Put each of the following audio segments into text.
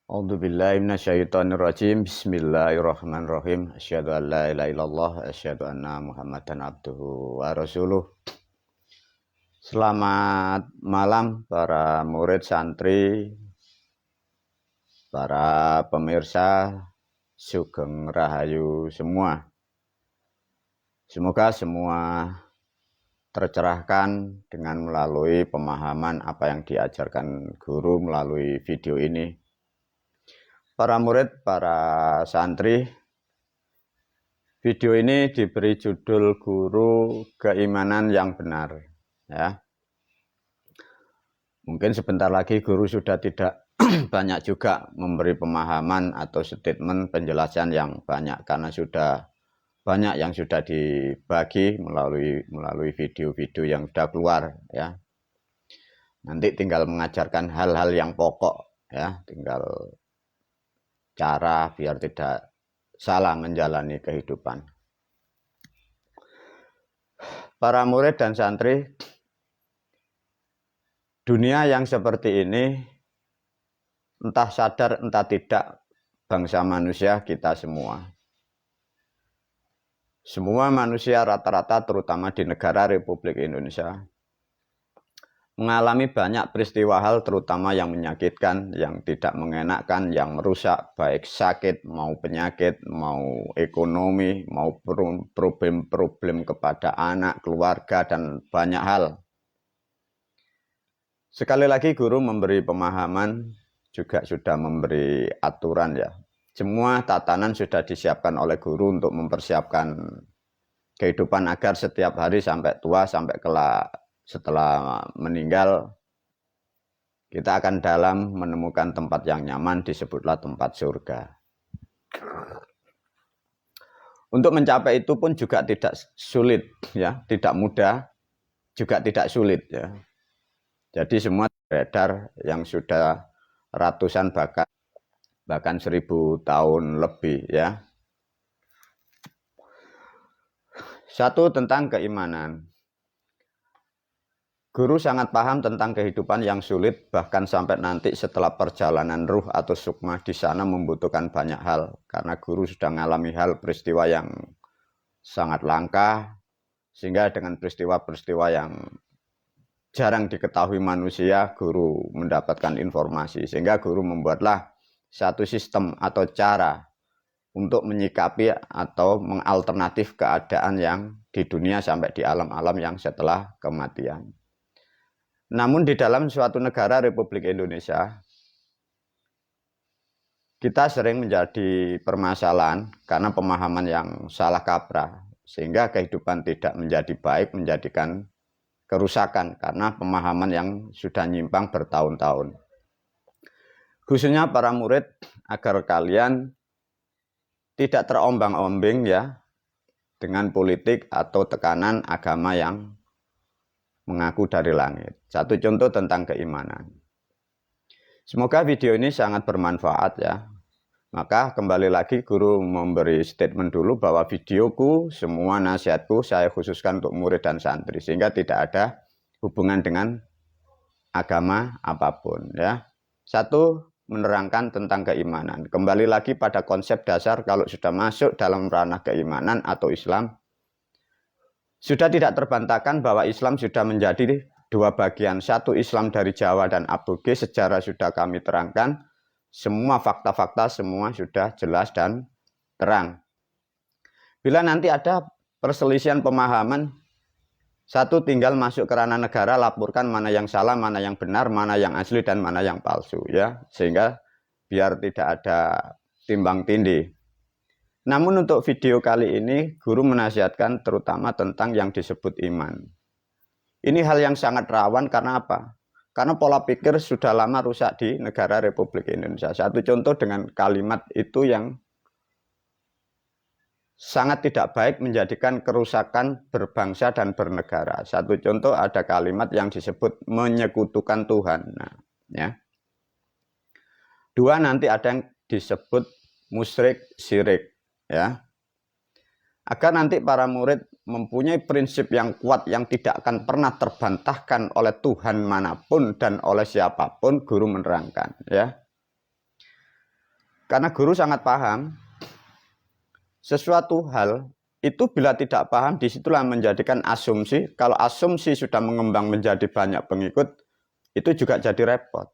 A'udzubillahi minasyaitonirrajim. Bismillahirrahmanirrahim. Asyhadu an la ilaha illallah, asyhadu anna Muhammadan abduhu wa rasuluh. Selamat malam para murid santri, para pemirsa, sugeng rahayu semua. Semoga semua tercerahkan dengan melalui pemahaman apa yang diajarkan guru melalui video ini. Para murid, para santri, video ini diberi judul Guru Keimanan yang Benar. Ya. Mungkin sebentar lagi guru sudah tidak banyak juga memberi pemahaman atau statement penjelasan yang banyak, karena sudah banyak yang sudah dibagi melalui video-video yang sudah keluar. Ya. Nanti tinggal mengajarkan hal-hal yang pokok, ya, tinggal cara biar tidak salah menjalani kehidupan. Para murid dan santri, dunia yang seperti ini, entah sadar entah tidak, bangsa manusia kita semua manusia rata-rata, terutama di negara Republik Indonesia, mengalami banyak peristiwa hal, terutama yang menyakitkan, yang tidak mengenakkan, yang merusak, baik sakit, mau penyakit, mau ekonomi, mau problem-problem kepada anak, keluarga, dan banyak hal. Sekali lagi guru memberi pemahaman, juga sudah memberi aturan, ya. Semua tatanan sudah disiapkan oleh guru untuk mempersiapkan kehidupan agar setiap hari sampai tua, sampai kelak setelah meninggal, kita akan dalam menemukan tempat yang nyaman, disebutlah tempat surga. Untuk mencapai itu pun juga tidak sulit, ya, tidak mudah, juga tidak sulit, ya. Jadi semua beredar yang sudah ratusan bahkan 1000 tahun lebih, ya. Satu, tentang keimanan. Guru sangat paham tentang kehidupan yang sulit, bahkan sampai nanti setelah perjalanan ruh atau sukma di sana membutuhkan banyak hal, karena guru sudah mengalami hal peristiwa yang sangat langka, sehingga dengan peristiwa-peristiwa yang jarang diketahui manusia, guru mendapatkan informasi, sehingga guru membuatlah satu sistem atau cara untuk menyikapi atau mengalternatif keadaan yang di dunia sampai di alam-alam yang setelah kematian. Namun di dalam suatu negara Republik Indonesia, kita sering menjadi permasalahan karena pemahaman yang salah kaprah, sehingga kehidupan tidak menjadi baik, menjadikan kerusakan karena pemahaman yang sudah nyimpang bertahun-tahun. Khususnya para murid, agar kalian tidak terombang-ambing, ya, dengan politik atau tekanan agama yang mengaku dari langit. Satu contoh tentang keimanan. Semoga video ini sangat bermanfaat, ya. Maka kembali lagi guru memberi statement dulu bahwa videoku, semua nasihatku saya khususkan untuk murid dan santri, sehingga tidak ada hubungan dengan agama apapun, ya. Satu, menerangkan tentang keimanan. Kembali lagi pada konsep dasar, kalau sudah masuk dalam ranah keimanan atau Islam, sudah tidak terbantahkan bahwa Islam sudah menjadi dua bagian. Satu, Islam dari Jawa dan Aboge, sejarah sudah kami terangkan. Semua fakta-fakta semua sudah jelas dan terang. Bila nanti ada perselisihan pemahaman, satu, tinggal masuk ke ranah negara, laporkan mana yang salah, mana yang benar, mana yang asli, dan mana yang palsu, ya. Sehingga biar tidak ada timbang tindih. Namun untuk video kali ini, guru menasihatkan terutama tentang yang disebut iman. Ini hal yang sangat rawan, karena apa? Karena pola pikir sudah lama rusak di negara Republik Indonesia. Satu contoh dengan kalimat itu yang sangat tidak baik, menjadikan kerusakan berbangsa dan bernegara. Satu contoh, ada kalimat yang disebut menyekutukan Tuhan. Nah, ya. Dua, nanti ada yang disebut musyrik, syirik, ya. Agar nanti para murid mempunyai prinsip yang kuat yang tidak akan pernah terbantahkan oleh Tuhan manapun dan oleh siapapun, guru menerangkan, ya. Karena guru sangat paham sesuatu hal itu bila tidak paham, disitulah menjadikan asumsi. Kalau asumsi sudah mengembang menjadi banyak pengikut, itu juga jadi repot.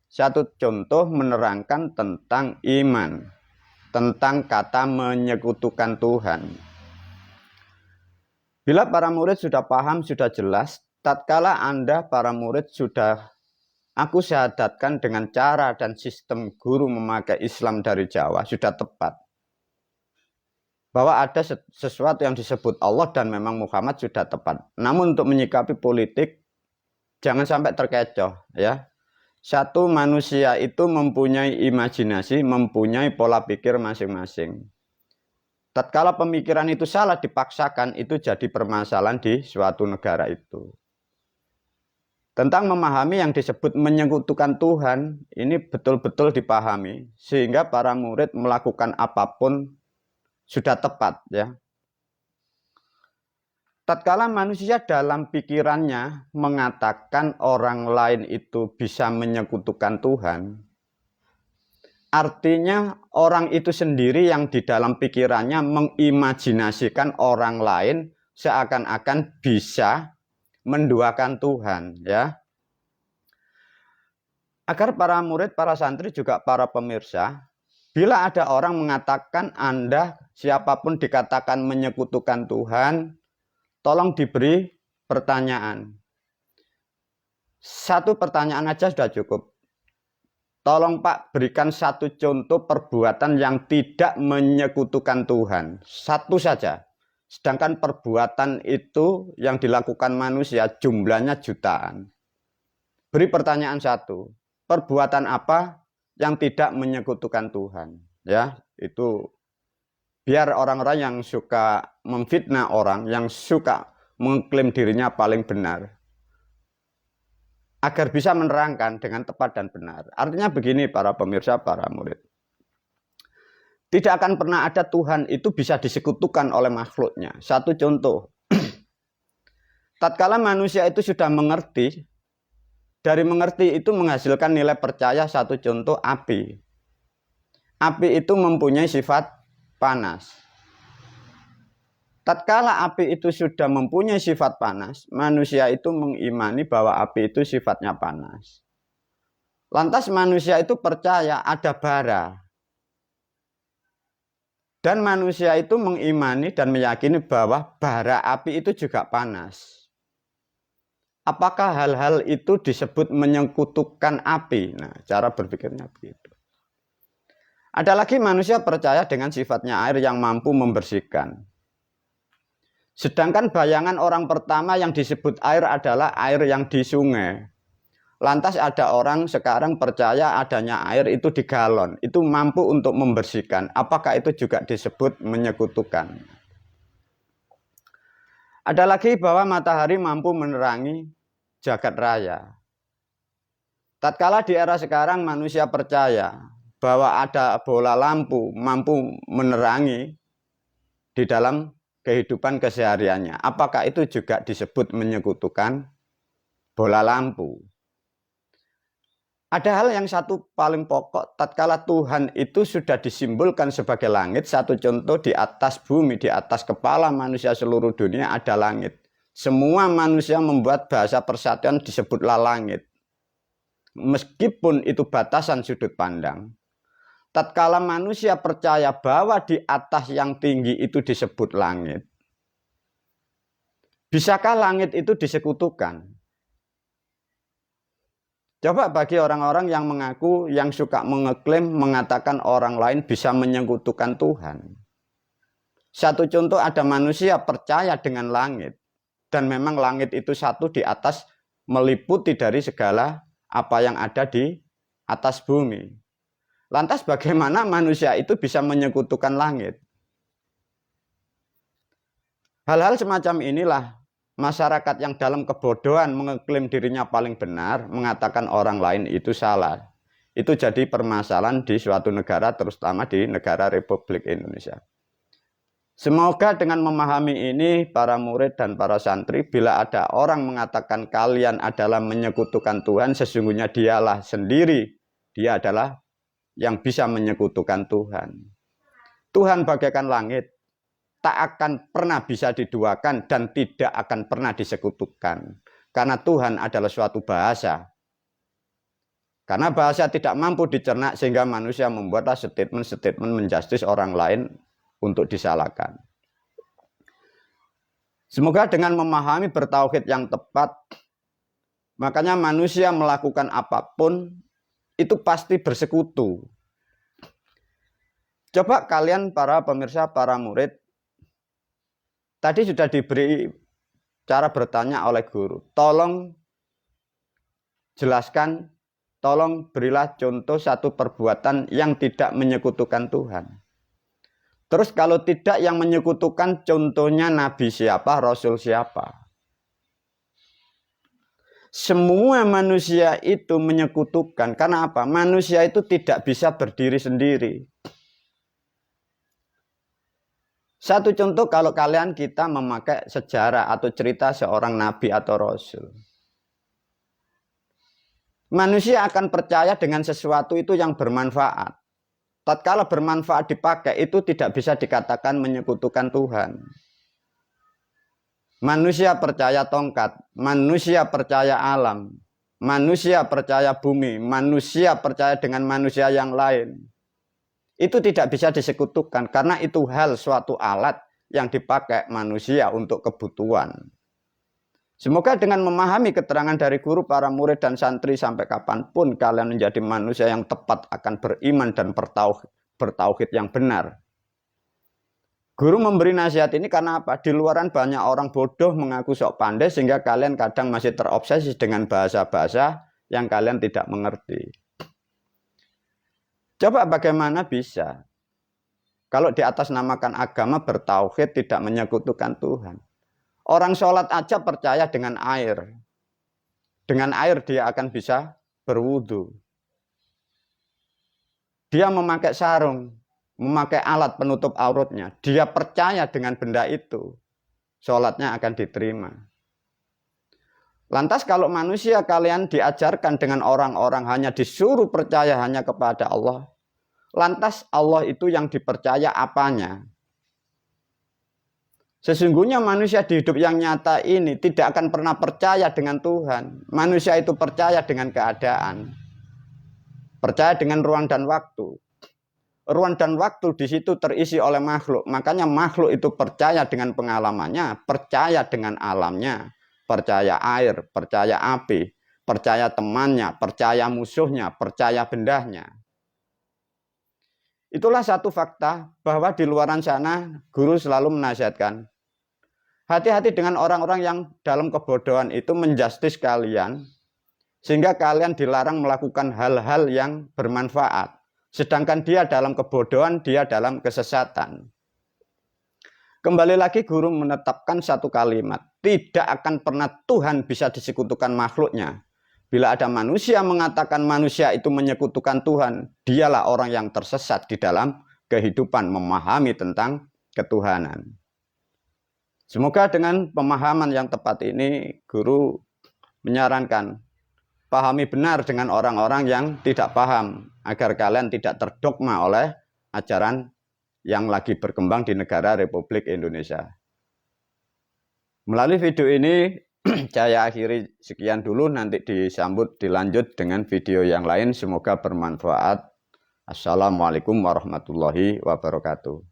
Satu contoh menerangkan tentang iman, tentang kata menyekutukan Tuhan. Bila para murid sudah paham, sudah jelas, tatkala Anda para murid sudah aku syahadatkan dengan cara dan sistem guru memakai Islam dari Jawa, sudah tepat. Bahwa ada sesuatu yang disebut Allah dan memang Muhammad sudah tepat. Namun untuk menyikapi politik, jangan sampai terkecoh, ya. Satu, manusia itu mempunyai imajinasi, mempunyai pola pikir masing-masing. Tatkala pemikiran itu salah dipaksakan, itu jadi permasalahan di suatu negara itu. Tentang memahami yang disebut menyekutukan Tuhan, ini betul-betul dipahami, sehingga para murid melakukan apapun sudah tepat, ya. Tatkala manusia dalam pikirannya mengatakan orang lain itu bisa menyekutukan Tuhan, artinya orang itu sendiri yang di dalam pikirannya mengimajinasikan orang lain seakan-akan bisa menduakan Tuhan, ya. Agar para murid, para santri, juga para pemirsa, bila ada orang mengatakan Anda, siapapun dikatakan menyekutukan Tuhan, tolong diberi pertanyaan. Satu pertanyaan aja sudah cukup. Tolong Pak, berikan satu contoh perbuatan yang tidak menyekutukan Tuhan. Satu saja. Sedangkan perbuatan itu yang dilakukan manusia jumlahnya jutaan. Beri pertanyaan satu. Perbuatan apa yang tidak menyekutukan Tuhan? Ya, itu biar orang-orang yang suka memfitnah orang, yang suka mengklaim dirinya paling benar, agar bisa menerangkan dengan tepat dan benar. Artinya begini para pemirsa, para murid. Tidak akan pernah ada Tuhan itu bisa disekutukan oleh makhluknya. Satu contoh. Tatkala manusia itu sudah mengerti, dari mengerti itu menghasilkan nilai percaya. Satu contoh, api. Api itu mempunyai sifat panas. Tatkala api itu sudah mempunyai sifat panas, manusia itu mengimani bahwa api itu sifatnya panas. Lantas manusia itu percaya ada bara. Dan manusia itu mengimani dan meyakini bahwa bara api itu juga panas. Apakah hal-hal itu disebut menyekutukan api? Nah, cara berpikirnya begitu. Ada lagi manusia percaya dengan sifatnya air yang mampu membersihkan. Sedangkan bayangan orang pertama yang disebut air adalah air yang di sungai. Lantas ada orang sekarang percaya adanya air itu di galon, itu mampu untuk membersihkan. Apakah itu juga disebut menyekutukan? Ada lagi bahwa matahari mampu menerangi jagat raya. Tatkala di era sekarang manusia percaya bahwa ada bola lampu mampu menerangi di dalam kehidupan kesehariannya. Apakah itu juga disebut menyekutukan bola lampu? Ada hal yang satu paling pokok, tatkala Tuhan itu sudah disimbolkan sebagai langit. Satu contoh, di atas bumi, di atas kepala manusia seluruh dunia ada langit. Semua manusia membuat bahasa persatuan disebutlah langit. Meskipun itu batasan sudut pandang. Tatkala manusia percaya bahwa di atas yang tinggi itu disebut langit, bisakah langit itu disekutukan? Coba bagi orang-orang yang mengaku, yang suka mengeklaim, mengatakan orang lain bisa menyekutukan Tuhan. Satu contoh, ada manusia percaya dengan langit. Dan memang langit itu satu di atas, meliputi dari segala apa yang ada di atas bumi. Lantas bagaimana manusia itu bisa menyekutukan langit? Hal-hal semacam inilah masyarakat yang dalam kebodohan mengeklaim dirinya paling benar, mengatakan orang lain itu salah. Itu jadi permasalahan di suatu negara, terutama di negara Republik Indonesia. Semoga dengan memahami ini, para murid dan para santri, bila ada orang mengatakan kalian adalah menyekutukan Tuhan, sesungguhnya dialah sendiri, dia adalah yang bisa menyekutukan Tuhan. Tuhan bagaikan langit, tak akan pernah bisa diduakan dan tidak akan pernah disekutukan. Karena Tuhan adalah suatu bahasa. Karena bahasa tidak mampu dicerna sehingga manusia membuatlah statement-statement menjustis orang lain untuk disalahkan. Semoga dengan memahami bertauhid yang tepat, makanya manusia melakukan apapun itu pasti bersekutu. Coba kalian para pemirsa, para murid, tadi sudah diberi cara bertanya oleh guru. Tolong jelaskan, tolong berilah contoh satu perbuatan yang tidak menyekutukan Tuhan. Terus kalau tidak yang menyekutukan, contohnya nabi siapa, rasul siapa. Semua manusia itu menyekutukan. Karena apa? Manusia itu tidak bisa berdiri sendiri. Satu contoh, kalau kalian kita memakai sejarah atau cerita seorang nabi atau rasul. Manusia akan percaya dengan sesuatu itu yang bermanfaat. Tatkala bermanfaat dipakai, itu tidak bisa dikatakan menyekutukan Tuhan. Manusia percaya tongkat, manusia percaya alam, manusia percaya bumi, manusia percaya dengan manusia yang lain. Itu tidak bisa disekutukan, karena itu hal suatu alat yang dipakai manusia untuk kebutuhan. Semoga dengan memahami keterangan dari guru, para murid dan santri, sampai kapanpun kalian menjadi manusia yang tepat akan beriman dan bertauhid yang benar. Guru memberi nasihat ini karena apa? Di luaran banyak orang bodoh mengaku sok pandai sehingga kalian kadang masih terobsesi dengan bahasa-bahasa yang kalian tidak mengerti. Coba bagaimana bisa kalau di atas namakan agama bertauhid tidak menyekutukan Tuhan. Orang sholat aja percaya dengan air. Dengan air dia akan bisa berwudu. Dia memakai sarung, memakai alat penutup auratnya. Dia percaya dengan benda itu. Sholatnya akan diterima. Lantas kalau manusia kalian diajarkan dengan orang-orang hanya disuruh percaya hanya kepada Allah. Lantas Allah itu yang dipercaya apanya? Sesungguhnya manusia di hidup yang nyata ini tidak akan pernah percaya dengan Tuhan. Manusia itu percaya dengan keadaan. Percaya dengan ruang dan waktu. Ruang dan waktu di situ terisi oleh makhluk. Makanya makhluk itu percaya dengan pengalamannya, percaya dengan alamnya, percaya air, percaya api, percaya temannya, percaya musuhnya, percaya bendahnya. Itulah satu fakta bahwa di luaran sana guru selalu menasihatkan. Hati-hati dengan orang-orang yang dalam kebodohan itu menjustis kalian. Sehingga kalian dilarang melakukan hal-hal yang bermanfaat. Sedangkan dia dalam kebodohan, dia dalam kesesatan. Kembali lagi guru menetapkan satu kalimat. Tidak akan pernah Tuhan bisa disekutukan makhluknya. Bila ada manusia mengatakan manusia itu menyekutukan Tuhan, dialah orang yang tersesat di dalam kehidupan memahami tentang ketuhanan. Semoga dengan pemahaman yang tepat ini, guru menyarankan, pahami benar dengan orang-orang yang tidak paham, agar kalian tidak terdogma oleh ajaran yang lagi berkembang di negara Republik Indonesia. Melalui video ini, saya akhiri sekian dulu, nanti dilanjut dengan video yang lain. Semoga bermanfaat. Assalamualaikum warahmatullahi wabarakatuh.